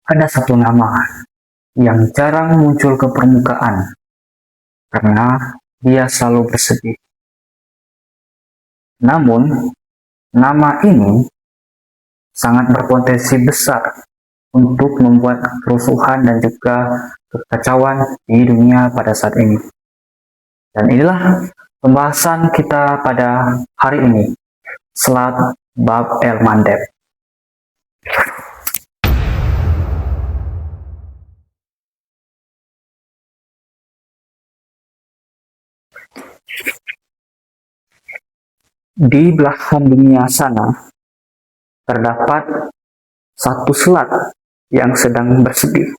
Ada satu nama yang jarang muncul ke permukaan karena dia selalu bersedih. Namun, nama ini sangat berpotensi besar untuk membuat kerusuhan dan juga kekacauan di dunia pada saat ini. Dan inilah pembahasan kita pada hari ini, Selat Bab el-Mandeb. Di belahan dunia sana terdapat satu selat yang sedang bersedih.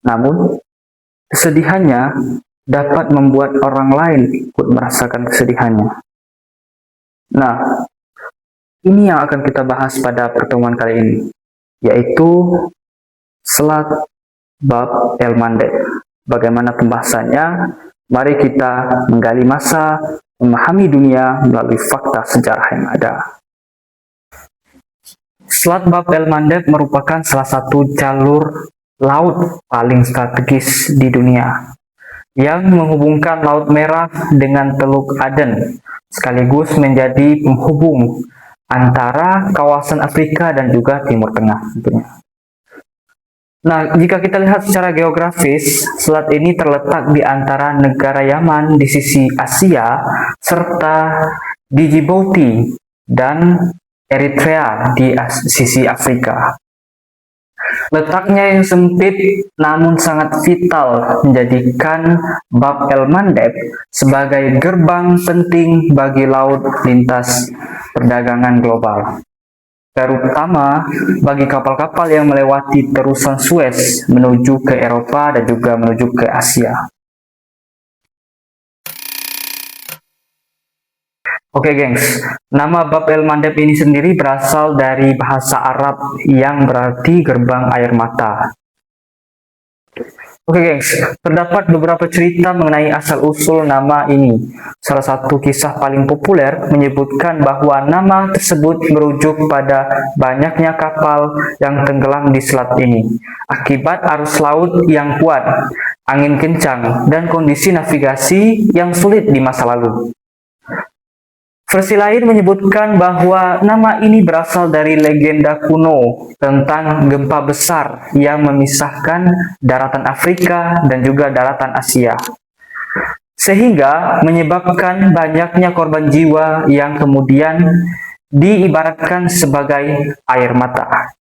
Namun, kesedihannya dapat membuat orang lain ikut merasakan kesedihannya. Nah, ini yang akan kita bahas pada pertemuan kali ini, yaitu Selat Bab el-Mandeb. Bagaimana pembahasannya? Mari kita menggali masa, memahami dunia melalui fakta sejarah yang ada. Selat Bab el-Mandeb merupakan salah satu jalur laut paling strategis di dunia yang menghubungkan Laut Merah dengan Teluk Aden, sekaligus menjadi penghubung antara kawasan Afrika dan juga Timur Tengah tentunya. Nah, jika kita lihat secara geografis, selat ini terletak di antara negara Yaman di sisi Asia serta di Djibouti dan Eritrea di sisi Afrika. Letaknya yang sempit namun sangat vital menjadikan Bab el-Mandeb sebagai gerbang penting bagi laut lintas perdagangan global, terutama bagi kapal-kapal yang melewati terusan Suez menuju ke Eropa dan juga menuju ke Asia. Oke gengs, nama Bab el-Mandeb ini sendiri berasal dari bahasa Arab yang berarti gerbang air mata. Oke gengs, terdapat beberapa cerita mengenai asal-usul nama ini. Salah satu kisah paling populer menyebutkan bahwa nama tersebut merujuk pada banyaknya kapal yang tenggelam di selat ini akibat arus laut yang kuat, angin kencang, dan kondisi navigasi yang sulit di masa lalu. Versi lain menyebutkan bahwa nama ini berasal dari legenda kuno tentang gempa besar yang memisahkan daratan Afrika dan juga daratan Asia, sehingga menyebabkan banyaknya korban jiwa yang kemudian diibaratkan sebagai air mata.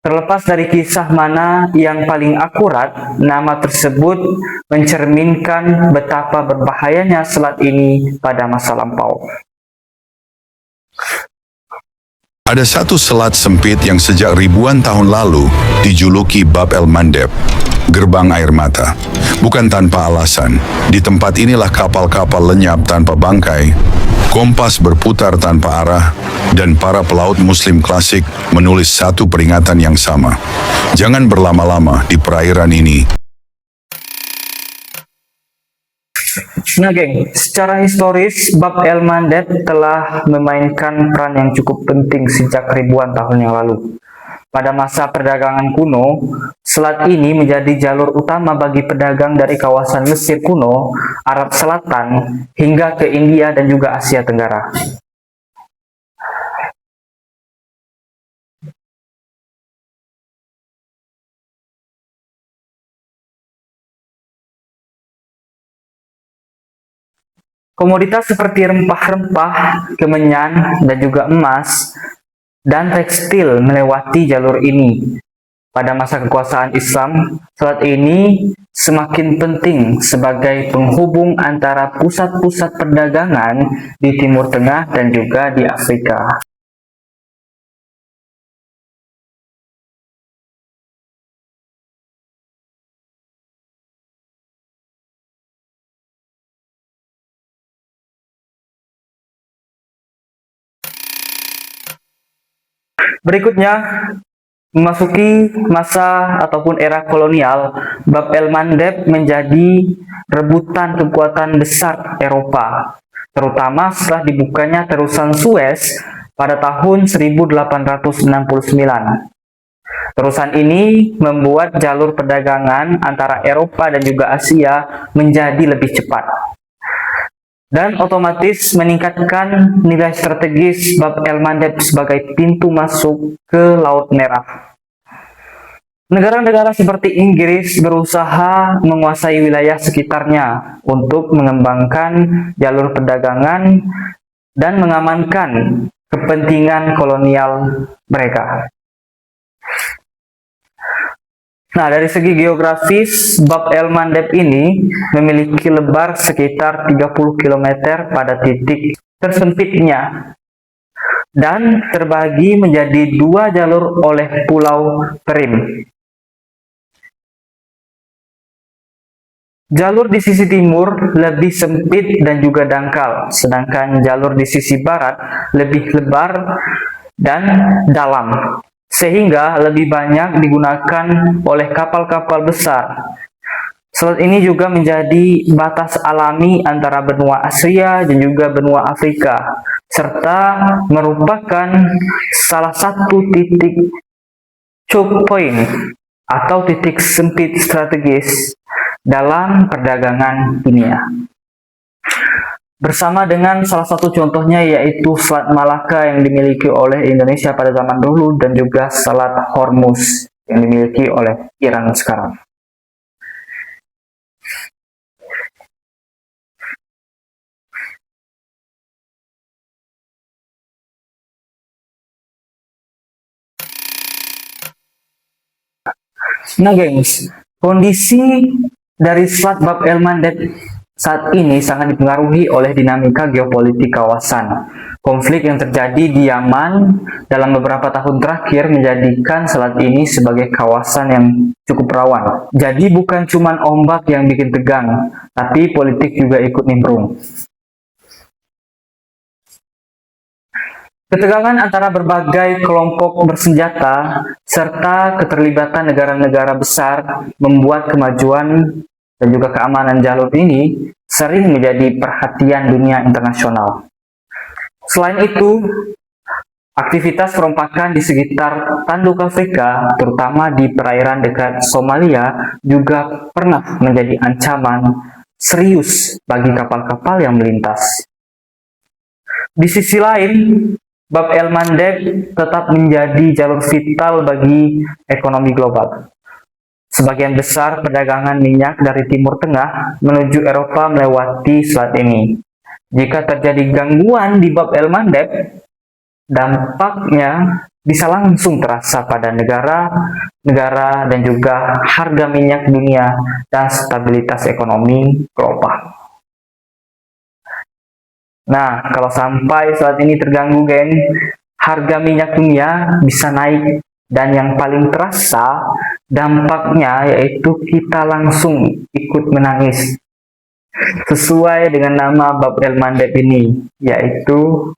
Terlepas dari kisah mana yang paling akurat, nama tersebut mencerminkan betapa berbahayanya selat ini pada masa lampau. Ada satu selat sempit yang sejak ribuan tahun lalu dijuluki Bab el-Mandeb, gerbang air mata. Bukan tanpa alasan, di tempat inilah kapal-kapal lenyap tanpa bangkai, kompas berputar tanpa arah, dan para pelaut muslim klasik menulis satu peringatan yang sama. Jangan berlama-lama di perairan ini. Nah geng, secara historis Bab el-Mandeb telah memainkan peran yang cukup penting sejak ribuan tahun yang lalu. Pada masa perdagangan kuno, selat ini menjadi jalur utama bagi pedagang dari kawasan Mesir kuno, Arab Selatan, hingga ke India dan juga Asia Tenggara. Komoditas seperti rempah-rempah, kemenyan, dan juga emas, dan tekstil melewati jalur ini. Pada masa kekuasaan Islam, selat ini semakin penting sebagai penghubung antara pusat-pusat perdagangan di Timur Tengah dan juga di Afrika. Berikutnya, memasuki masa ataupun era kolonial, Bab el-Mandeb menjadi rebutan kekuatan besar Eropa. terutama setelah dibukanya terusan Suez pada tahun 1869. Terusan ini membuat jalur perdagangan antara Eropa dan juga Asia menjadi lebih cepat, dan otomatis meningkatkan nilai strategis Bab el-Mandeb sebagai pintu masuk ke Laut Merah. Negara-negara seperti Inggris berusaha menguasai wilayah sekitarnya untuk mengembangkan jalur perdagangan dan mengamankan kepentingan kolonial mereka. Nah, dari segi geografis, Bab el-Mandeb ini memiliki lebar sekitar 30 km pada titik tersempitnya dan terbagi menjadi dua jalur oleh Pulau Perim. Jalur di sisi timur lebih sempit dan juga dangkal, sedangkan jalur di sisi barat lebih lebar dan dalam, sehingga lebih banyak digunakan oleh kapal-kapal besar. Selat ini juga menjadi batas alami antara benua Asia dan juga benua Afrika, serta merupakan salah satu titik choke point atau titik sempit strategis dalam perdagangan dunia. Bersama dengan salah satu contohnya yaitu Selat Malaka yang dimiliki oleh Indonesia pada zaman dulu dan juga Selat Hormuz yang dimiliki oleh Iran sekarang. Nah, gengs, kondisi dari Selat Bab el-Mandeb saat ini sangat dipengaruhi oleh dinamika geopolitik kawasan. Konflik yang terjadi di Yaman dalam beberapa tahun terakhir menjadikan selat ini sebagai kawasan yang cukup rawan. Jadi bukan cuma ombak yang bikin tegang, tapi politik juga ikut nimbrung. Ketegangan antara berbagai kelompok bersenjata serta keterlibatan negara-negara besar membuat kemajuan dan juga keamanan jalur ini sering menjadi perhatian dunia internasional. Selain itu, aktivitas perompakan di sekitar tanduk Afrika, terutama di perairan dekat Somalia, juga pernah menjadi ancaman serius bagi kapal-kapal yang melintas. Di sisi lain, Bab el-Mandeb tetap menjadi jalur vital bagi ekonomi global. Sebagian besar perdagangan minyak dari Timur Tengah menuju Eropa melewati selat ini. Jika terjadi gangguan di Bab el-Mandeb, dampaknya bisa langsung terasa pada negara dan juga harga minyak dunia dan stabilitas ekonomi global. Nah, kalau sampai saat ini terganggu, geng, harga minyak dunia bisa naik, dan yang paling terasa dampaknya yaitu kita langsung ikut menangis. Sesuai dengan nama Bab el-Mandeb ini, yaitu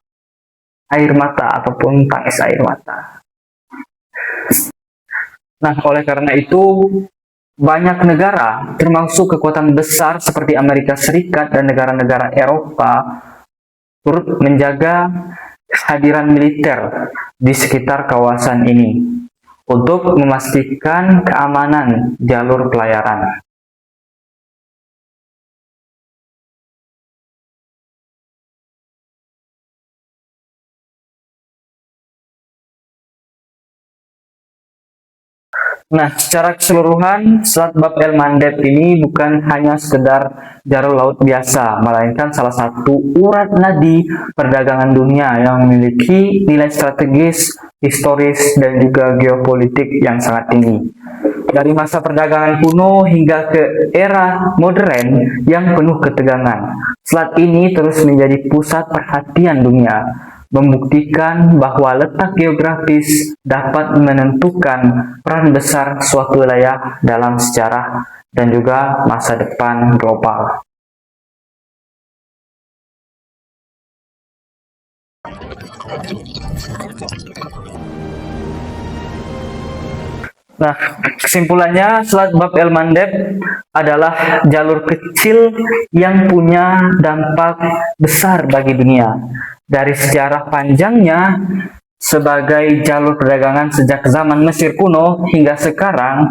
air mata ataupun tangis air mata. Nah, oleh karena itu, banyak negara, termasuk kekuatan besar seperti Amerika Serikat dan negara-negara Eropa, turut menjaga kehadiran militer di sekitar kawasan ini untuk memastikan keamanan jalur pelayaran. Nah, secara keseluruhan, Selat Bab el-Mandeb ini bukan hanya sekedar jalur laut biasa, melainkan salah satu urat nadi perdagangan dunia yang memiliki nilai strategis, historis, dan juga geopolitik yang sangat tinggi. Dari masa perdagangan kuno hingga ke era modern yang penuh ketegangan, selat ini terus menjadi pusat perhatian dunia, membuktikan bahwa letak geografis dapat menentukan peran besar suatu wilayah dalam sejarah dan juga masa depan global. Nah, kesimpulannya Selat Bab el Mandeb adalah jalur kecil yang punya dampak besar bagi dunia. Dari sejarah panjangnya sebagai jalur perdagangan sejak zaman Mesir kuno hingga sekarang,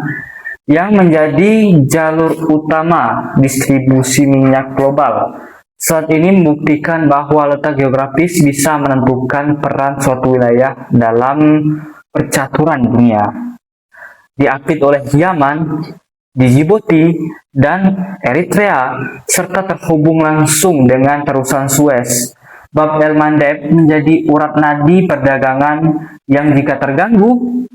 yang menjadi jalur utama distribusi minyak global. Selat ini membuktikan bahwa letak geografis bisa menentukan peran suatu wilayah dalam percaturan dunia. Diapit oleh Yaman, Djibouti, dan Eritrea, serta terhubung langsung dengan terusan Suez. Bab el Mandeb menjadi urat nadi perdagangan yang jika terganggu,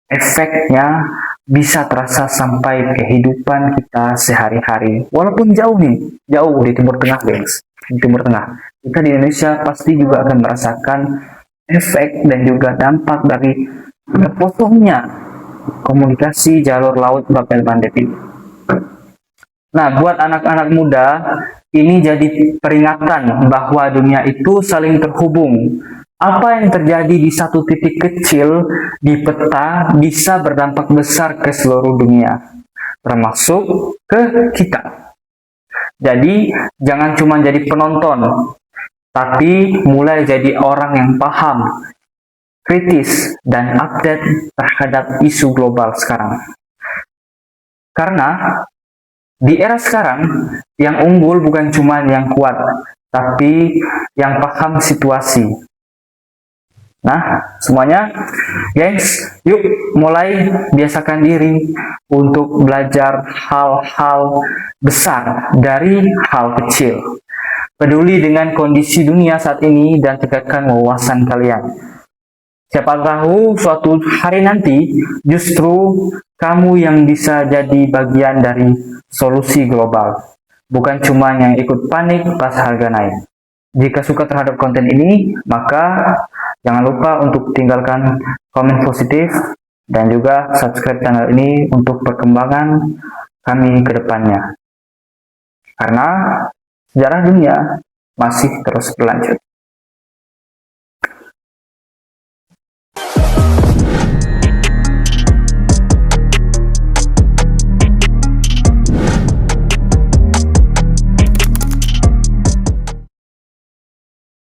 efeknya bisa terasa sampai kehidupan kita sehari-hari. Walaupun jauh di Timur Tengah, guys. Di Timur Tengah. Kita di Indonesia pasti juga akan merasakan efek dan juga dampak dari terpotongnya komunikasi jalur laut Bab el Mandeb ini. Nah, buat anak-anak muda, ini jadi peringatan bahwa dunia itu saling terhubung. Apa yang terjadi di satu titik kecil di peta bisa berdampak besar ke seluruh dunia, termasuk ke kita. Jadi, jangan cuma jadi penonton, tapi mulai jadi orang yang paham, kritis, dan update terhadap isu global sekarang. Karena di era sekarang, yang unggul bukan cuma yang kuat, tapi yang paham situasi. Nah, semuanya, gengs, yuk mulai biasakan diri untuk belajar hal-hal besar dari hal kecil. Peduli dengan kondisi dunia saat ini dan tingkatkan wawasan kalian. Siapa tahu suatu hari nanti justru kamu yang bisa jadi bagian dari solusi global. Bukan cuma yang ikut panik pas harga naik. Jika suka terhadap konten ini, maka jangan lupa untuk tinggalkan komen positif dan juga subscribe channel ini untuk perkembangan kami ke depannya. Karena sejarah dunia masih terus berlanjut.